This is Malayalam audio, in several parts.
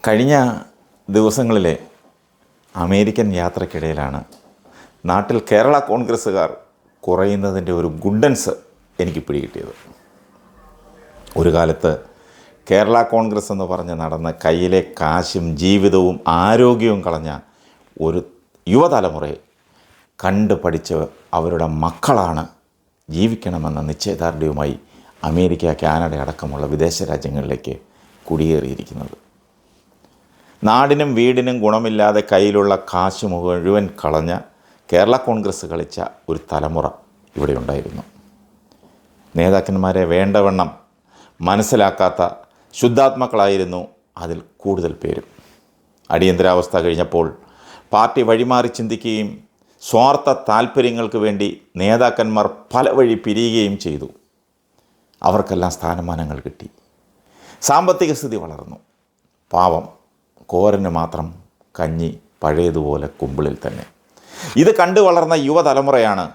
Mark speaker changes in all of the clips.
Speaker 1: കഴിഞ്ഞ ദിവസങ്ങളിലെ അമേരിക്കൻ യാത്രക്കിടയിലാണ് നാട്ടിൽ കേരള കോൺഗ്രസ്സുകാർ കുറയുന്നതിൻ്റെ ഒരു ഗുഡൻസ് എനിക്ക് പിടികിട്ടിയത്. ഒരു കാലത്ത് കേരള കോൺഗ്രസ് എന്ന് പറഞ്ഞ് നടന്ന കയ്യിലെ കാശും ജീവിതവും ആരോഗ്യവും കളഞ്ഞ ഒരു യുവതലമുറയെ കണ്ട് പഠിച്ച് അവരുടെ മക്കളാണ് ജീവിക്കണമെന്ന നിശ്ചയദാർഢ്യവുമായി അമേരിക്ക, കാനഡ അടക്കമുള്ള വിദേശ രാജ്യങ്ങളിലേക്ക് കുടിയേറിയിരിക്കുന്നത്. നാടിനും വീടിനും ഗുണമില്ലാതെ കയ്യിലുള്ള കാശ് മുഴുവൻ കളഞ്ഞ കേരള കോൺഗ്രസ് കളിച്ച ഒരു തലമുറ ഇവിടെ ഉണ്ടായിരുന്നു. നേതാക്കന്മാരെ വേണ്ടവണ്ണം മനസ്സിലാക്കാത്ത ശുദ്ധാത്മാക്കളായിരുന്നു അതിൽ കൂടുതൽ പേരും. അടിയന്തരാവസ്ഥ കഴിഞ്ഞപ്പോൾ പാർട്ടി വഴിമാറി ചിന്തിക്കുകയും സ്വാർത്ഥ താൽപ്പര്യങ്ങൾക്ക് വേണ്ടി നേതാക്കന്മാർ പല വഴി പിരിയുകയും ചെയ്തു. അവർക്കെല്ലാം സ്ഥാനമാനങ്ങൾ കിട്ടി. സാമ്പത്തിക സ്ഥിതി വളർന്നു. പാവം കോരന് മാത്രം കഞ്ഞി പഴയതുപോലെ കുമ്പിളിൽ തന്നെ. ഇത് കണ്ടു വളർന്ന യുവതലമുറയാണ്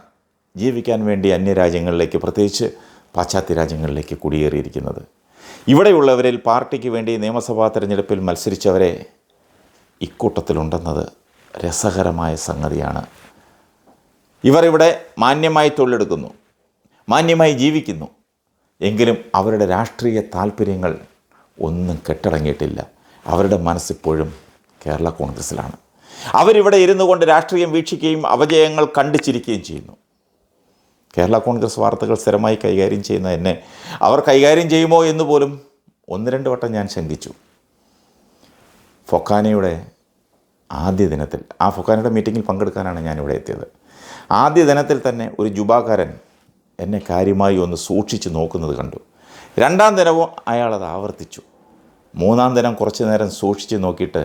Speaker 1: ജീവിക്കാൻ വേണ്ടി അന്യരാജ്യങ്ങളിലേക്ക്, പ്രത്യേകിച്ച് പാശ്ചാത്യ രാജ്യങ്ങളിലേക്ക് കുടിയേറിയിരിക്കുന്നത്. ഇവിടെയുള്ളവരിൽ പാർട്ടിക്ക് വേണ്ടി നിയമസഭാ തെരഞ്ഞെടുപ്പിൽ മത്സരിച്ചവരെ ഇക്കൂട്ടത്തിലുണ്ടെന്നത് രസകരമായ സംഗതിയാണ്. ഇവർ ഇവിടെ മാന്യമായി തൊഴിലെടുക്കുന്നു, മാന്യമായി ജീവിക്കുന്നു. എങ്കിലും അവരുടെ രാഷ്ട്രീയ താൽപ്പര്യങ്ങൾ ഒന്നും കെട്ടടങ്ങിയിട്ടില്ല. അവരുടെ മനസ്സിപ്പോഴും കേരള കോൺഗ്രസ്സിലാണ്. അവരിവിടെ ഇരുന്നു കൊണ്ട് രാഷ്ട്രീയം വീക്ഷിക്കുകയും അപജയങ്ങൾ കണ്ടിച്ചിരിക്കുകയും ചെയ്യുന്നു. കേരള കോൺഗ്രസ് വാർത്തകൾ സ്ഥിരമായി കൈകാര്യം ചെയ്യുന്ന എന്നെ അവർ കൈകാര്യം ചെയ്യുമോ എന്ന് പോലും 1-2 വട്ടം ഞാൻ ശങ്കിച്ചു. ഫൊക്കാനയുടെ ആദ്യ ദിനത്തിൽ, ആ ഫൊക്കാനയുടെ മീറ്റിങ്ങിൽ പങ്കെടുക്കാനാണ് ഞാനിവിടെ എത്തിയത്. ആദ്യ ദിനത്തിൽ തന്നെ ഒരു ജുബാക്കാരൻ എന്നെ കാര്യമായി ഒന്ന് സൂക്ഷിച്ച് നോക്കുന്നത് കണ്ടു. 2-ാം ദിനവും അയാളത് ആവർത്തിച്ചു. 3-ാം ദിനം കുറച്ച് നേരം സൂക്ഷിച്ച് നോക്കിയിട്ട്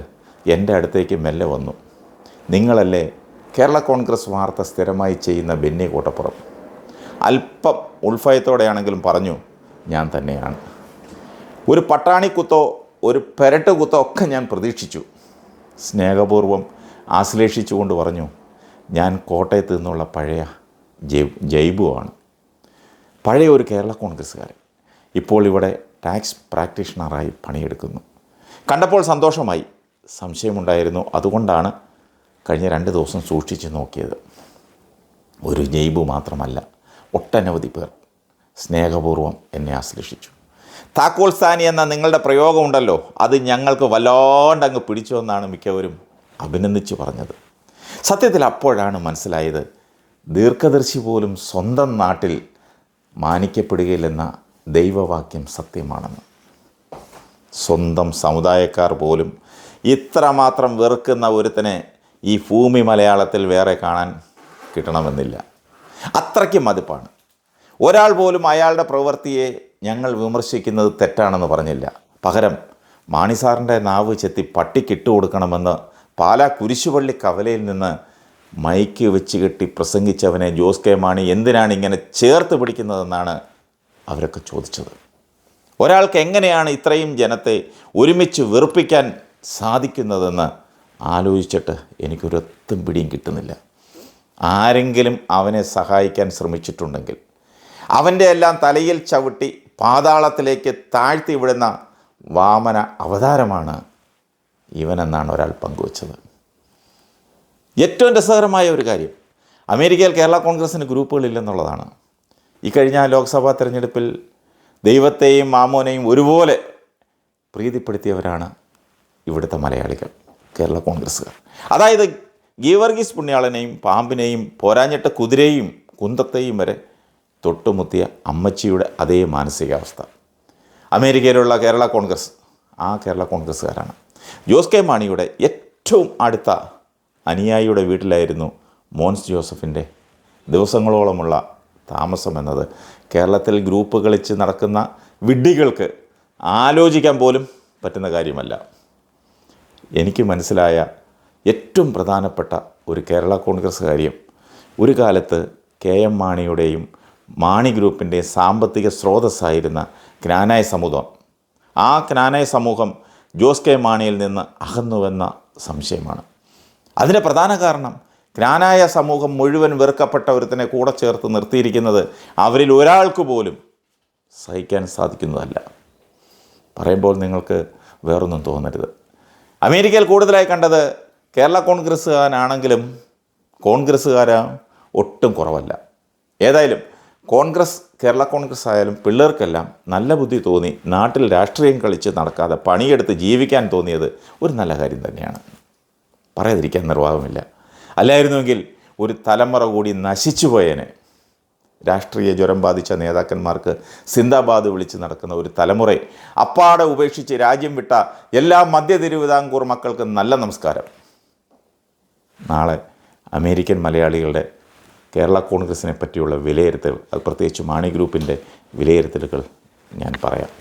Speaker 1: എൻ്റെ അടുത്തേക്ക് മെല്ലെ വന്നു. നിങ്ങളല്ലേ കേരള കോൺഗ്രസ് വാർത്ത സ്ഥിരമായി ചെയ്യുന്ന ബെന്നി കോട്ടപ്പുറം? അല്പം ഉൾഭയത്തോടെയാണെങ്കിലും പറഞ്ഞു, ഞാൻ തന്നെയാണ്. ഒരു പട്ടാണിക്കുത്തോ ഒരു പെരട്ട് കുത്തോ ഒക്കെ ഞാൻ പ്രതീക്ഷിച്ചു. സ്നേഹപൂർവ്വം ആശ്ലേഷിച്ചുകൊണ്ട് പറഞ്ഞു, ഞാൻ കോട്ടയത്ത് നിന്നുള്ള പഴയ ജൈബുവാണ്. പഴയ ഒരു കേരള കോൺഗ്രസ്സുകാരൻ. ഇപ്പോൾ ഇവിടെ ടാക്സ് പ്രാക്ടീഷണറായി പണിയെടുക്കുന്നു. കണ്ടപ്പോൾ സന്തോഷമായി. സംശയമുണ്ടായിരുന്നു. അതുകൊണ്ടാണ് കഴിഞ്ഞ 2 ദിവസം സൂക്ഷിച്ച് നോക്കിയത്. ഒരു ജൈബു മാത്രമല്ല, ഒട്ടനവധി പേർ സ്നേഹപൂർവ്വം എന്നെ ആശ്ലേഷിച്ചു. താക്കോൽ സ്ഥാനി എന്ന നിങ്ങളുടെ പ്രയോഗമുണ്ടല്ലോ, അത് ഞങ്ങൾക്ക് വല്ലാണ്ടങ്ങ് പിടിച്ചു എന്നാണ് മിക്കവരും അഭിനന്ദിച്ച് പറഞ്ഞത്. സത്യത്തിൽ അപ്പോഴാണ് മനസ്സിലായത്, ദീർഘദർശി പോലും സ്വന്തം നാട്ടിൽ മാനിക്കപ്പെടുകയില്ലെന്ന ദൈവവാക്യം സത്യമാണെന്ന്. സ്വന്തം സമുദായക്കാർ പോലും ഇത്രമാത്രം വെറുക്കുന്ന ഒരുത്തനെ ഈ ഭൂമി മലയാളത്തിൽ വേറെ കാണാൻ കിട്ടണമെന്നില്ല. അത്രയ്ക്ക് മതിപ്പാണ്. ഒരാൾ പോലും അയാളുടെ പ്രവൃത്തിയെ ഞങ്ങൾ വിമർശിക്കുന്നത് തെറ്റാണെന്ന് പറഞ്ഞില്ല. പകരം മാണിസാറിൻ്റെ നാവ് ചെത്തി പട്ടിക്കിട്ട് കൊടുക്കണമെന്ന് പാലാ കുരിശുപള്ളി കവലയിൽ നിന്ന് മൈക്ക് വെച്ച് കെട്ടി പ്രസംഗിച്ചവനെ ജോസ് കെ മാണി എന്തിനാണ് ഇങ്ങനെ ചേർത്ത് പിടിക്കുന്നതെന്നാണ് അവരൊക്കെ ചോദിച്ചത്. ഒരാൾക്ക് എങ്ങനെയാണ് ഇത്രയും ജനത്തെ ഒരുമിച്ച് വെറുപ്പിക്കാൻ സാധിക്കുന്നതെന്ന് ആലോചിച്ചിട്ട് എനിക്കൊരൊത്തും പിടിയും കിട്ടുന്നില്ല. ആരെങ്കിലും അവനെ സഹായിക്കാൻ ശ്രമിച്ചിട്ടുണ്ടെങ്കിൽ അവൻ്റെ എല്ലാം തലയിൽ ചവിട്ടി പാതാളത്തിലേക്ക് താഴ്ത്തി വിടുന്ന വാമന അവതാരമാണ് ഇവനെന്നാണ് ഒരാൾ പങ്കുവച്ചത്. ഏറ്റവും രസകരമായ ഒരു കാര്യം, അമേരിക്കയിൽ കേരള കോൺഗ്രസ്സിന് ഗ്രൂപ്പുകളില്ലെന്നുള്ളതാണ്. ഈ കഴിഞ്ഞ ലോക്സഭാ തെരഞ്ഞെടുപ്പിൽ ദൈവത്തെയും മാമോനെയും ഒരുപോലെ പ്രീതിപ്പെടുത്തിയവരാണ് ഇവിടുത്തെ മലയാളികൾ, കേരള കോൺഗ്രസ്സുകാർ. അതായത് ഗീവർഗീസ് പുണ്യാളനെയും പാമ്പിനെയും പോരാഞ്ഞിട്ട് കുതിരയെയും കുന്തത്തെയും വരെ തൊട്ടുമുത്തിയ അമ്മച്ചിയുടെ അതേ മാനസികാവസ്ഥ അമേരിക്കയിലുള്ള കേരള കോൺഗ്രസ്, ആ കേരള കോൺഗ്രസ്സുകാരാണ്. ജോസ് കെ മാണിയുടെ ഏറ്റവും അടുത്ത അനുയായിയുടെ വീട്ടിലായിരുന്നു മോൻസ് ജോസഫിൻ്റെ ദിവസങ്ങളോളമുള്ള താമസം എന്നത് കേരളത്തിൽ ഗ്രൂപ്പ് കളിച്ച് നടക്കുന്ന വിഡ്ഢികൾക്ക് ആലോചിക്കാൻ പോലും പറ്റുന്ന കാര്യമല്ല. എനിക്ക് മനസ്സിലായ ഏറ്റവും പ്രധാനപ്പെട്ട ഒരു കേരള കോൺഗ്രസ് കാര്യം, ഒരു കാലത്ത് കെ എം മാണിയുടെയും മാണി ഗ്രൂപ്പിൻ്റെയും സാമ്പത്തിക സ്രോതസ്സായിരുന്ന ക്നാനായ സമൂഹം, ആ ക്നാനായ സമൂഹം ജോസ് കെ മാണിയിൽ നിന്ന് അകന്നുവെന്ന സംശയമാണ്. അതിൻ്റെ പ്രധാന കാരണം ക്നാനായ സമൂഹം മുഴുവൻ വെറുക്കപ്പെട്ട ഒരുത്തനെ കൂടെ ചേർത്ത് നിർത്തിയിരിക്കുന്നത് അവരിൽ ഒരാൾക്ക് പോലും സഹിക്കാൻ സാധിക്കുന്നതല്ല. പറയുമ്പോൾ നിങ്ങൾക്ക് വേറൊന്നും തോന്നരുത്. അമേരിക്കയിൽ കൂടുതലായി കണ്ടത് കേരള കോൺഗ്രസ്സുകാരനാണെങ്കിലും കോൺഗ്രസ്സുകാർ ഒട്ടും കുറവല്ല. ഏതായാലും കേരള കോൺഗ്രസ് ആയാലും പിള്ളേർക്കെല്ലാം നല്ല ബുദ്ധി തോന്നി നാട്ടിൽ രാഷ്ട്രീയം കളിച്ച് നടക്കാതെ പണിയെടുത്ത് ജീവിക്കാൻ തോന്നിയത് ഒരു നല്ല കാര്യം തന്നെയാണ്, പറയാതിരിക്കാൻ നിർവാഹമില്ല. അല്ലായിരുന്നുവെങ്കിൽ ഒരു തലമുറ കൂടി നശിച്ചു പോയേനെ. രാഷ്ട്രീയ ജ്വരം ബാധിച്ച നേതാക്കന്മാർക്ക് സിന്ദാബാദ് വിളിച്ച് നടക്കുന്ന ഒരു തലമുറ അപ്പാടെ ഉപേക്ഷിച്ച് രാജ്യം വിട്ട എല്ലാ മധ്യ തിരുവിതാംകൂർ മക്കൾക്ക് നല്ല നമസ്കാരം. നാളെ അമേരിക്കൻ മലയാളികളുടെ കേരള കോൺഗ്രസിനെ പറ്റിയുള്ള വിലയിരുത്തൽ, അത് പ്രത്യേകിച്ച് മാണി ഗ്രൂപ്പിൻ്റെ വിലയിരുത്തലുകൾ ഞാൻ പറയാം.